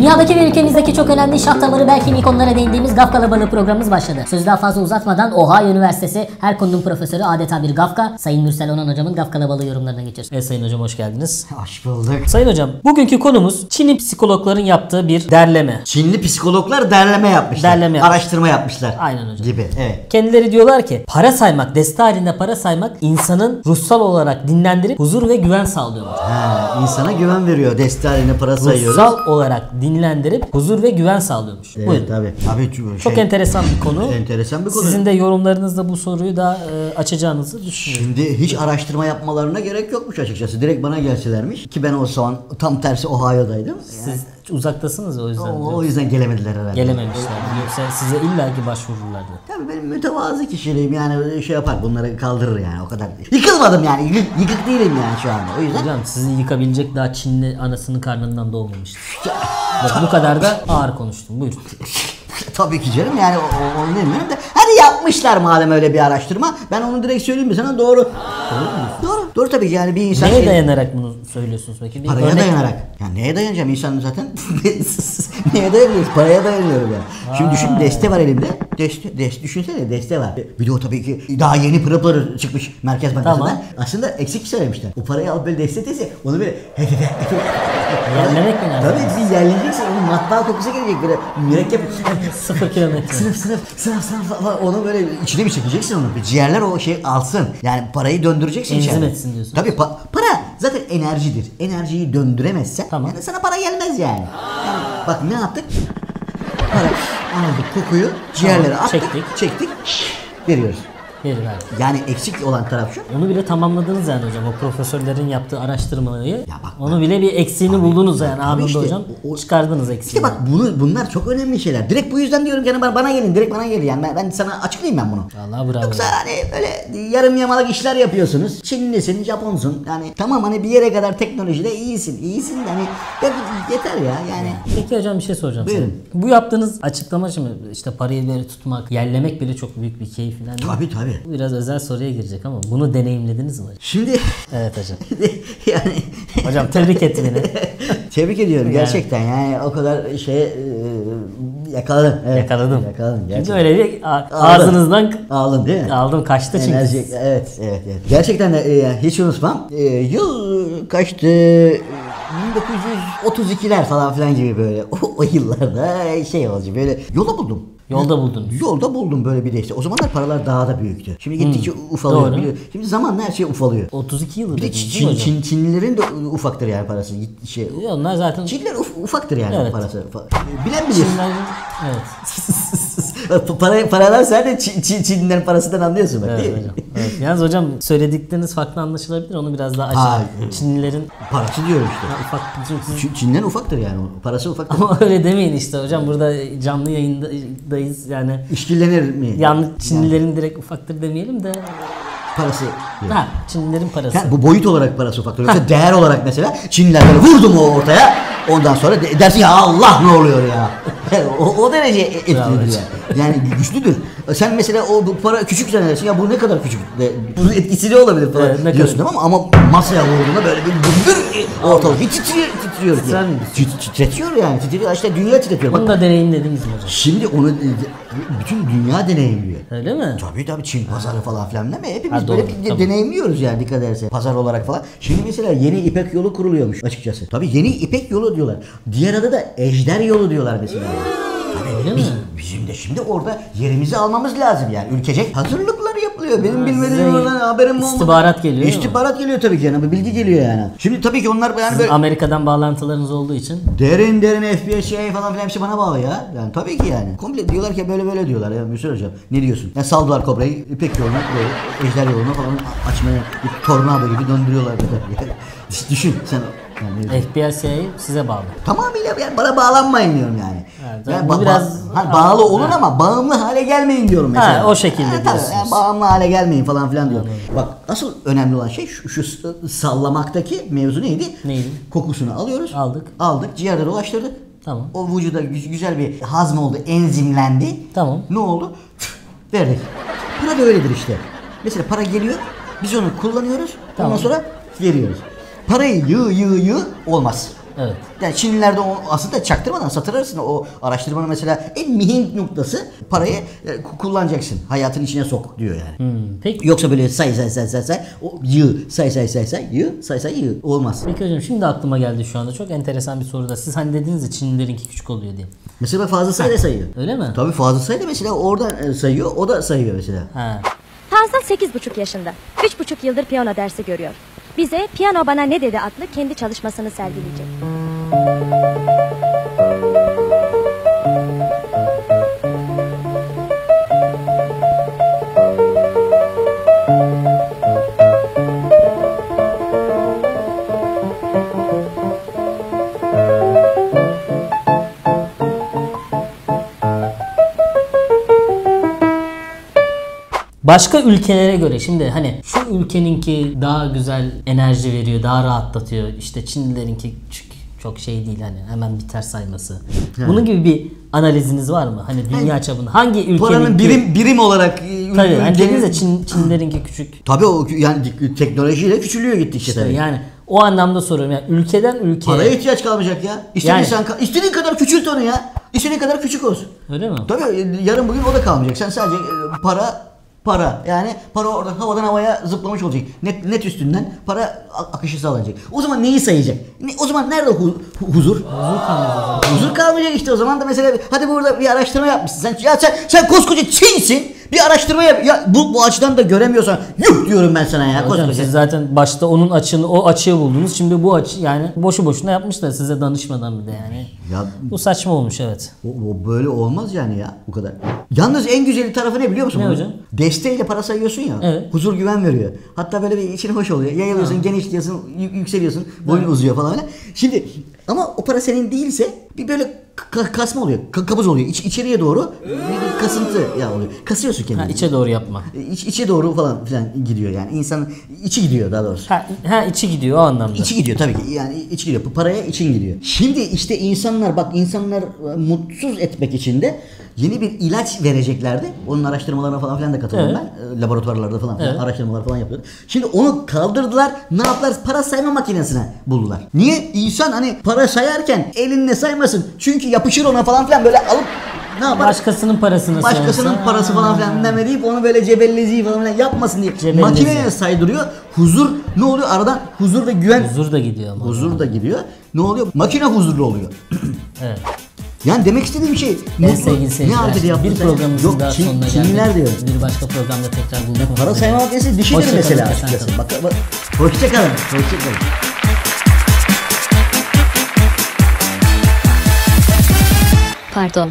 Dünyadaki ve ülkemizdeki çok önemli şah damarı belki ilk onlara değindiğimiz Gaf Kalabalığı programımız başladı. Sözü daha fazla uzatmadan Ohio Üniversitesi her konunun profesörü adeta bir Gafka Sayın Mürsel Onan hocamın Gaf Kalabalığı yorumlarına geçiyoruz. Evet Sayın hocam hoş geldiniz. Hoş bulduk. Sayın hocam bugünkü konumuz Çinli psikologların yaptığı bir derleme. Çinli psikologlar derleme yapmışlar. Araştırma yapmışlar. Aynen hocam. Gibi. Evet. Kendileri diyorlar ki para saymak, deste halinde para saymak insanın ruhsal olarak dinlendirip huzur ve güven sağlıyor. İnsana güven veriyor. Deste haline para sayıyoruz. Ruhsal olarak dinlendirip huzur ve güven sağlıyormuş. Evet, buyurun. Tabii. Çok enteresan bir konu. Enteresan bir konu. Sizin de yorumlarınızda bu soruyu da açacağınızı düşünüyorum. Şimdi hiç araştırma yapmalarına gerek yokmuş açıkçası. Direkt bana gelselermiş ki ben o zaman tam tersi Ohio'daydım. Siz uzaktasınız o yüzden. O yüzden gelemediler herhalde. Gelememişler. Yoksa size illaki başvururlardı. Tabii benim mütevazı kişiliğim yani şey yapar bunları kaldırır yani o kadar. Yıkılmadım yani yıkık değilim yani şu anda o yüzden. Hocam sizi yıkabilecek daha Çinli anasının karnından doğmamıştı. Bak bu kadar da ağır konuştum. Buyurun. Tabii ki canım yani onu demiyorum da hadi yapmışlar madem öyle bir araştırma ben onu direkt söyleyeyim mi sana doğru. Doğru tabii ki yani bir insan. Neye dayanarak bunu söylüyorsunuz peki? Paraya dayanarak. Ya neye dayanacağım insan zaten neye dayanıyoruz? Paraya dayanıyorum ya. Şimdi düşün deste var elimde. Deste düşünsene deste var. Bir de o tabii ki daha yeni pırıl pırıl çıkmış Merkez Bankası'ndan. Tamam. Aslında eksik söylemişler. O parayı alıp böyle deste onu böyle yerlemek mi? Tabii bir yerleyeceksin onun matbaa kokusu gelecek böyle mürekkep 0 kilometre. Sınıf onu böyle içine mi çekeceksin onu? Ciğerler o şey alsın. Yani parayı döndüreceksin enzim içeride. etsin diyorsun. Tabii para zaten enerjidir. Enerjiyi döndüremezsen tamam. Yani sana para gelmez yani. Bak ne yaptık? Para aldık kokuyu ciğerlere attık. Çektik. Veriyoruz. Yani eksik olan taraf şu. Onu bile tamamladınız yani hocam. O profesörlerin yaptığı araştırmayı. Onu bile bir eksiğini buldunuz yani. Anında işte, hocam çıkardınız eksiğini. İşte bak bunlar çok önemli şeyler. Direkt bu yüzden diyorum ki yani bana gelin. Direkt bana gelin. Yani ben sana açıklayayım ben bunu. Vallahi bravo. Yoksa hani öyle yarım yamalak işler yapıyorsunuz. Çinlisin, Japonsun. Yani tamam hani bir yere kadar teknolojide iyisin. Yani yeter ya yani. Peki hocam bir şey soracağım. Buyurun. Sana. Bu yaptığınız açıklama şimdi işte parayı böyle tutmak, yerlemek bile çok büyük bir keyif falan. Tabii. Bu biraz özel soruya girecek ama bunu deneyimlediniz mi hocam? Şimdi evet hocam. yani hocam tebrik et beni. Tebrik ediyorum gerçekten yani o kadar yakaladım. Evet. Yakaladım. Gerçekten. Çünkü öyle bir ağzınızdan aldım değil mi? Aldım kaçtı çünkü. Enerji, evet. Gerçekten de hiç unutmam. Yıl kaçtı? 1932'ler falan filan gibi böyle o yıllarda şey olacak böyle yolda buldum. Yolda buldunuz. Yolda buldum böyle bir de işte. O zamanlar paralar daha da büyüktü. Şimdi gittikçe ufalıyor. Doğru. Şimdi zamanla her şey ufalıyor. 32 yılı Bir de dediniz Çinlilerin de ufaktır yani parası. Onlar zaten Çinliler ufaktır yani evet. Parası. Bilen bilir. Evet. Paralar sen de Çinlilerin parasından anlıyorsun bak değil mi? Hocam. Evet. Yalnız hocam söyledikleriniz farklı anlaşılabilir. Onu biraz daha açalım. Çinlilerin parası diyorum işte. Ufak. Çinlilerin ufaktır yani. Parası ufaktır. Ama öyle demeyin işte hocam. Burada canlı yayındayız yani. İşkillenir mi? Yanlış Çinlilerin direkt ufaktır demeyelim de. Parası. Çinlilerin parası. Yani bu boyut olarak parası ufaktır. Yoksa değer olarak mesela Çinliler böyle vurdu mu ortaya ondan sonra dersin ya Allah ne oluyor ya. o derece etkilidir yani güçlüdür. Sen mesela bu para küçük zannedersin ya bu ne kadar küçük. Bunun etkisi ne olabilir falan evet, diyorsun tamam ama masaya vurduğunda böyle bir gümbür ortalık titriyor. Titretiyor yani. Titriyor işte dünya titretiyor. Bunu da deneyimlediniz mi hocam? Şimdi onu bütün dünya deneyimliyor. Öyle mi? Tabii Çin pazarı falan filan değil mi? Hepimiz böyle deneyimliyoruz yani dikkat edersen pazar olarak falan. Şimdi mesela yeni İpek yolu kuruluyormuş açıkçası. Tabii yeni İpek yolu diyorlar. Diğer adı da Ejder yolu diyorlar mesela. Bizim de şimdi orada yerimizi almamız lazım yani. Ülkecek hazırlıklar yapılıyor. Benim bilmediğim oradan haberim olmadı. İstihbarat geliyor. İstihbarat geliyor tabii ki yani. Bir bilgi geliyor yani. Şimdi tabii ki onlar yani böyle Amerika'dan bağlantılarınız olduğu için. Derin FBI, CIA falan filan hepsi bana bağlı ya. Yani tabii ki yani. Komple diyorlar ki böyle diyorlar ya Müslüm hocam. Ne diyorsun? Yani saldılar kobrayı İpek yoluna böyle Ejder yoluna falan açmaya bir tornado gibi döndürüyorlar yani. Düşün sen. Yani FBI CIA size bağlı. Tamamıyla yani bana bağlanmayın diyorum yani. Evet, yani biraz bağlı olun ama bağımlı hale gelmeyin diyorum mesela. O şekilde diyorsunuz. Yani bağımlı hale gelmeyin falan filan diyorum. Bak asıl önemli olan şey şu sallamaktaki mevzu neydi? Kokusunu alıyoruz. Aldık. Ciğerlere ulaştırdık. Tamam. O vücuda güzel bir hazm oldu, enzimlendi. Tamam. Ne oldu? Verdik. Para da öyledir işte. Mesela para geliyor, biz onu kullanıyoruz. Ondan sonra veriyoruz. Parayı yığ olmaz. Evet. Yani Çinlilerde o aslında çaktırmadan satır arasında o araştırmanın mesela en mihenk noktası parayı kullanacaksın. Hayatın içine sok diyor yani. Peki. Yoksa böyle say o yığ say yığ olmaz. Peki hocam şimdi aklıma geldi şu anda çok enteresan bir soru da. Siz hani dediniz ya Çinlilerinki küçük oluyor diye. Mesela fazla sayıda sayıyor. Öyle mi? Tabii fazla sayıda mesela oradan sayıyor, o da sayıyor mesela. Ha. Tansel 8,5 yaşında. 3,5 yıldır piyano dersi görüyor. Bize Piyano Bana Ne Dedi adlı kendi çalışmasını sergileyecek. Başka ülkelere göre şimdi hani şu ülkeninki daha güzel enerji veriyor, daha rahatlatıyor. İşte Çinlilerinki çok şey değil hani hemen biter sayması. Bunun gibi bir analiziniz var mı? Hani dünya çapında hangi ülkenin Paranın birim olarak tabii hani dediniz ya Çinlilerinki küçük. Tabii o yani teknolojiyle küçülüyor gittikçe İşte tabii. yani o anlamda soruyorum yani ülkeden ülkeye. Paraya ihtiyaç kalmayacak ya. İstediğin kadar küçült onu ya. İstediğin kadar küçük olsun. Öyle mi? Tabii yarın bugün o da kalmayacak. Sen sadece para yani para oradan havadan havaya zıplamış olacak. Net üstünden para akışı sağlanacak. O zaman neyi sayacak? O zaman nerede huzur? Huzur kalmayacak işte o zaman da mesela hadi burada bir araştırma yapmışsın. Sen koskoca Çin'sin. Bir araştırma yap. Ya bu açıdan da göremiyorsan yuh diyorum ben sana ya. Hocam siz zaten başta onun o açığı buldunuz. Şimdi bu açı yani boşu boşuna yapmışlar size danışmadan bir de yani. Ya bu saçma olmuş evet. O böyle olmaz yani ya bu kadar. Yalnız en güzeli tarafı ne biliyor musun? Ne hocam? Desteğiyle para sayıyorsun ya. Evet. Huzur güven veriyor. Hatta böyle bir içine hoş oluyor. Yayılıyorsun, genişliyorsun, yükseliyorsun, boyun uzuyor falan öyle. Şimdi ama o para senin değilse bir böyle kasma oluyor. Kabız oluyor. İçeriye doğru bir kasıntı ya oluyor. Kasıyorsun kendini. İçe doğru yapma. İçe doğru falan filan gidiyor yani. İnsanın içi gidiyor daha doğrusu. İçi gidiyor o anlamda. İçi gidiyor tabii ki. Yani içi gidiyor. Paraya için gidiyor. Şimdi işte insanlar mutsuz etmek için de yeni bir ilaç vereceklerdi. Onun araştırmalarına falan filan da katıldım ben. Laboratuvarlarda falan filan araştırmalar falan yapıyordu. Şimdi onu kaldırdılar. Ne yaptılar? Para sayma makinesine buldular. Niye? İnsan hani para sayarken elinle saymasın. Çünkü yapışır ona falan filan böyle alıp ne yapar? Başkasının parasını Başkasının parası falan filan ne deyip onu böyle cebellezi falan filan yapmasın diye Cebellezi. makineye saydırıyor. Huzur ne oluyor? Aradan huzur ve güven. Huzur da gidiyor ama. Huzur da gidiyor. Ne oluyor? Makine huzurlu oluyor. Evet. Yani demek istediğim şey En sevgili seyirciler, bir programımızın daha sonuna geldik. Çinliler diyor. Bir başka programda tekrar bulmak üzere. Para sayma makinesi dişidir Hoşça mesela kalın, açıkçası. efendim. Bak, hoşçakalın. Hoşçakalın. Pardon.